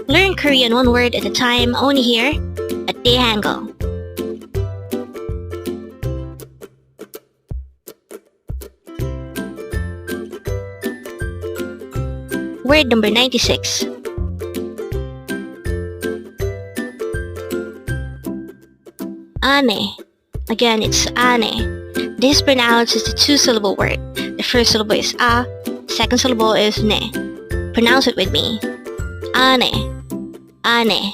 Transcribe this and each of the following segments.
Learn Korean one word at a time only here at Dae-Hangul. Word number 96. ANAE. Again, it's ANAE. This is pronounced as a two-syllable word. The first syllable is a, second syllable is ne. Pronounce it with me. ANAE. ANAE.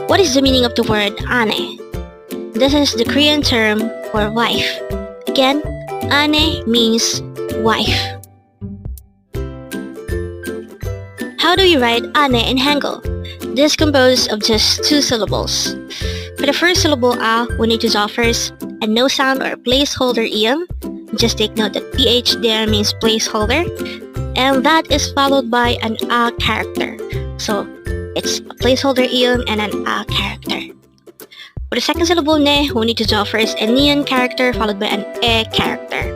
What is the meaning of the word ANAE? This is the Korean term for wife. Again, ANAE means wife. How do you write ANAE in Hangul? This is composed of just two syllables. For the first syllable a, we need to draw first a no sound or placeholder ion. Just take note that PH there means placeholder, and that is followed by an a character. So it's a placeholder ion and an a character. For the second syllable ne, we need to draw first a neon character followed by an e character.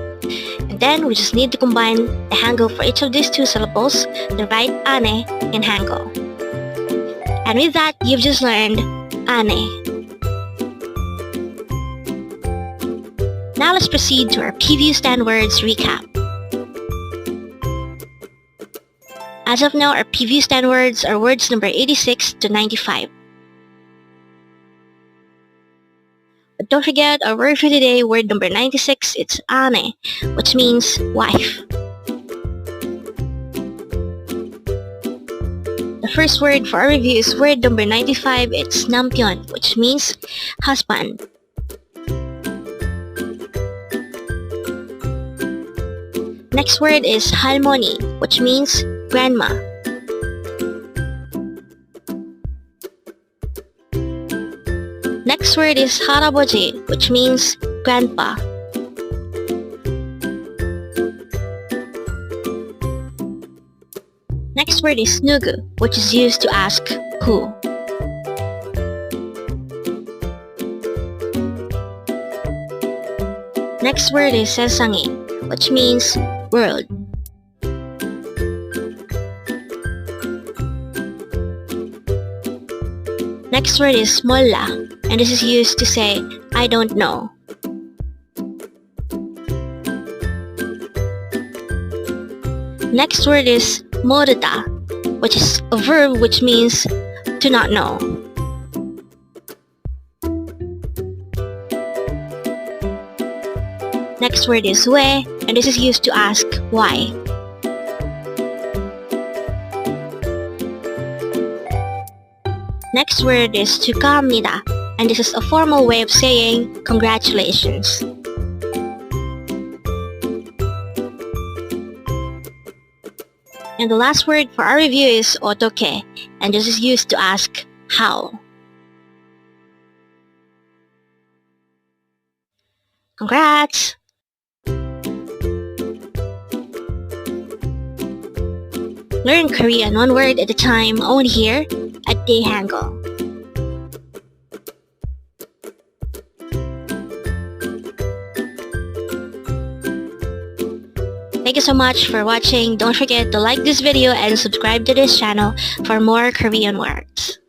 And then we just need to combine the Hangul for each of these two syllables to write ANAE in Hangul. And with that, you've just learned ANAE. Now let's proceed to our previous 10 words recap. As of now, our previous 10 words are words number 86 to 95. But don't forget our word for today, word number 96, it's ANAE, which means wife. The first word for our review is word number 95, it's nampion, which means husband. Next word is halmoni, which means grandma. Next word is haraboji, which means grandpa. Next word is nugu, which is used to ask who. Next word is sesangi, which means world. Next word is molla, and this is used to say I don't know. Next word is moruta, which is a verb which means to not know. Next word is we, and this is used to ask why. Next word is 축하합니다, and this is a formal way of saying congratulations. And the last word for our review is otoke, and this is used to ask how. Congrats! Learn Korean one word at a time only here at Dae-Hangul. Thank you so much for watching. Don't forget to like this video and subscribe to this channel for more Korean words.